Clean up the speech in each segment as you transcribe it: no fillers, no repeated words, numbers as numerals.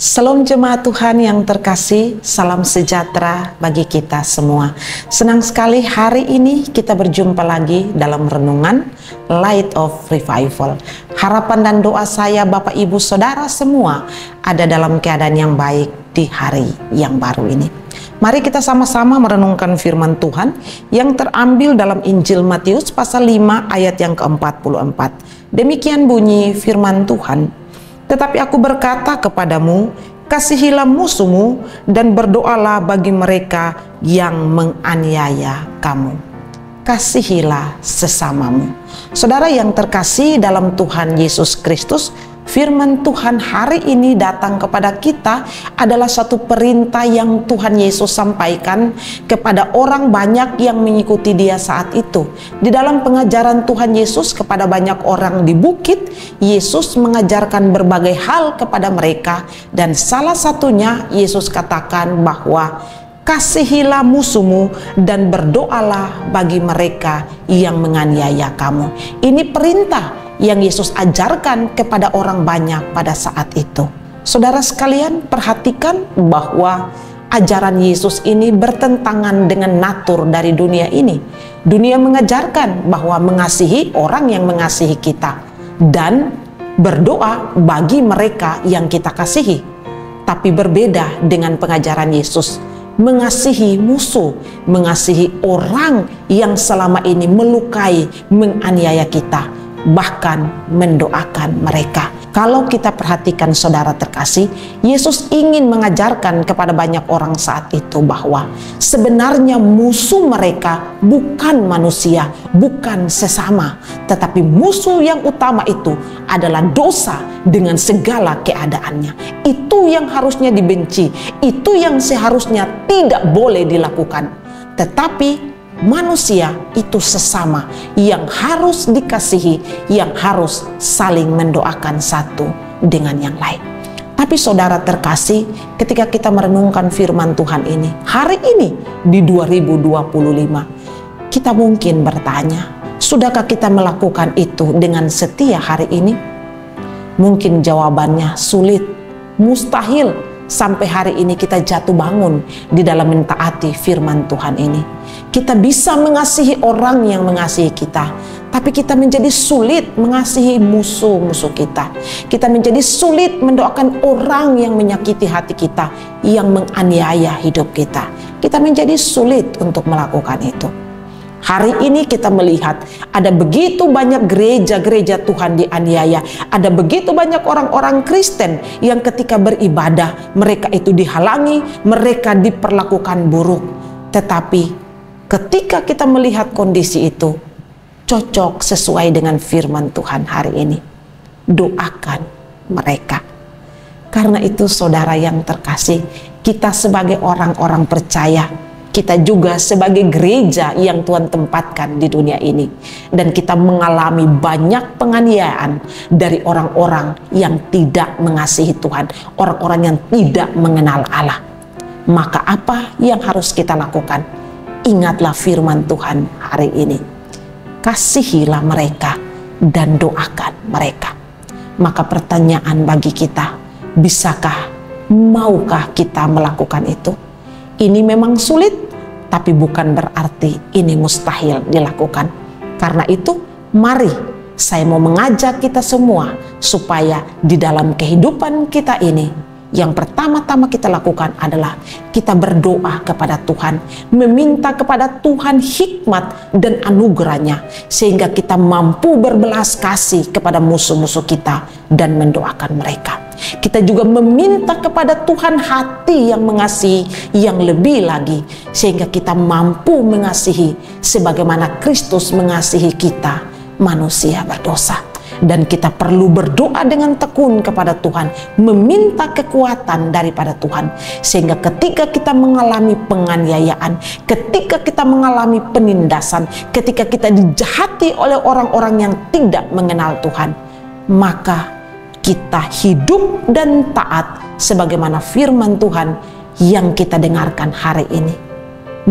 Salam jemaat Tuhan yang terkasih, salam sejahtera bagi kita semua. Senang sekali hari ini kita berjumpa lagi dalam renungan Light of Revival. Harapan dan doa saya Bapak Ibu Saudara semua ada dalam keadaan yang baik di hari yang baru ini. Mari kita sama-sama merenungkan firman Tuhan yang terambil dalam Injil Matius pasal 5 ayat yang ke-44. Demikian bunyi firman Tuhan. Tetapi aku berkata kepadamu, kasihilah musuhmu dan berdoalah bagi mereka yang menganiaya kamu. Kasihilah sesamamu. Saudara yang terkasih dalam Tuhan Yesus Kristus, firman Tuhan hari ini datang kepada kita adalah satu perintah yang Tuhan Yesus sampaikan kepada orang banyak yang mengikuti Dia saat itu. Di dalam pengajaran Tuhan Yesus kepada banyak orang di bukit, Yesus mengajarkan berbagai hal kepada mereka, dan salah satunya Yesus katakan bahwa kasihilah musuhmu dan berdoalah bagi mereka yang menganiaya kamu. Ini perintah yang Yesus ajarkan kepada orang banyak pada saat itu. Saudara sekalian, perhatikan bahwa ajaran Yesus ini bertentangan dengan natur dari dunia ini. Dunia mengajarkan bahwa mengasihi orang yang mengasihi kita dan berdoa bagi mereka yang kita kasihi. Tapi berbeda dengan pengajaran Yesus, mengasihi musuh, mengasihi orang yang selama ini melukai, menganiaya kita, bahkan mendoakan mereka. Kalau kita perhatikan saudara terkasih, Yesus ingin mengajarkan kepada banyak orang saat itu bahwa sebenarnya musuh mereka bukan manusia, bukan sesama, tetapi musuh yang utama itu adalah dosa dengan segala keadaannya. Itu yang harusnya dibenci, itu yang seharusnya tidak boleh dilakukan. Tetapi manusia itu sesama yang harus dikasihi, yang harus saling mendoakan satu dengan yang lain. Tapi saudara terkasih, ketika kita merenungkan firman Tuhan ini, hari ini di 2025, kita mungkin bertanya, sudahkah kita melakukan itu dengan setia hari ini? Mungkin jawabannya sulit, mustahil. Sampai hari ini kita jatuh bangun di dalam mentaati firman Tuhan ini. Kita bisa mengasihi orang yang mengasihi kita, tapi kita menjadi sulit mengasihi musuh-musuh kita. Kita menjadi sulit mendoakan orang yang menyakiti hati kita, yang menganiaya hidup kita. Kita menjadi sulit untuk melakukan itu. Hari ini kita melihat ada begitu banyak gereja-gereja Tuhan dianiaya. Ada begitu banyak orang-orang Kristen yang ketika beribadah mereka itu dihalangi, mereka diperlakukan buruk. Tetapi ketika kita melihat kondisi itu cocok sesuai dengan firman Tuhan hari ini, doakan mereka. Karena itu saudara yang terkasih, kita sebagai orang-orang percaya, kita juga sebagai gereja yang Tuhan tempatkan di dunia ini, dan kita mengalami banyak penganiayaan dari orang-orang yang tidak mengasihi Tuhan, orang-orang yang tidak mengenal Allah. Maka apa yang harus kita lakukan? Ingatlah firman Tuhan hari ini. Kasihilah mereka dan doakan mereka. Maka pertanyaan bagi kita, bisakah, maukah kita melakukan itu? Ini memang sulit, tapi bukan berarti ini mustahil dilakukan. Karena itu, mari saya mau mengajak kita semua supaya di dalam kehidupan kita ini, yang pertama-tama kita lakukan adalah kita berdoa kepada Tuhan, meminta kepada Tuhan hikmat dan anugerahnya, sehingga kita mampu berbelas kasih kepada musuh-musuh kita dan mendoakan mereka. Kita juga meminta kepada Tuhan hati yang mengasihi yang lebih lagi, sehingga kita mampu mengasihi sebagaimana Kristus mengasihi kita, manusia berdosa. Dan kita perlu berdoa dengan tekun kepada Tuhan, meminta kekuatan daripada Tuhan, sehingga ketika kita mengalami penganiayaan, ketika kita mengalami penindasan, ketika kita dijahati oleh orang-orang yang tidak mengenal Tuhan, maka kita hidup dan taat sebagaimana firman Tuhan yang kita dengarkan hari ini.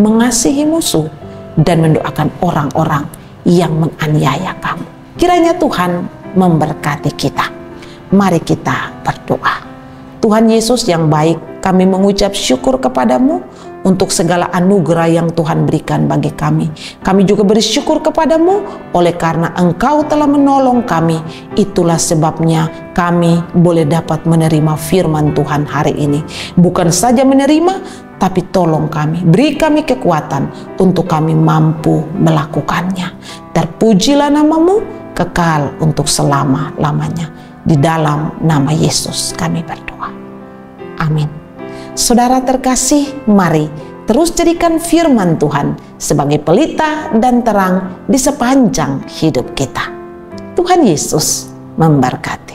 Mengasihi musuh dan mendoakan orang-orang yang menganiaya kamu. Kiranya Tuhan memberkati kita. Mari kita berdoa. Tuhan Yesus yang baik, kami mengucap syukur kepadamu untuk segala anugerah yang Tuhan berikan bagi kami. Kami juga bersyukur kepadamu oleh karena Engkau telah menolong kami. Itulah sebabnya kami boleh dapat menerima firman Tuhan hari ini. Bukan saja menerima, tapi tolong kami, beri kami kekuatan untuk kami mampu melakukannya. Terpujilah namamu kekal untuk selama-lamanya. Di dalam nama Yesus kami berdoa. Amin. Saudara terkasih, mari terus jadikan firman Tuhan sebagai pelita dan terang di sepanjang hidup kita. Tuhan Yesus memberkati.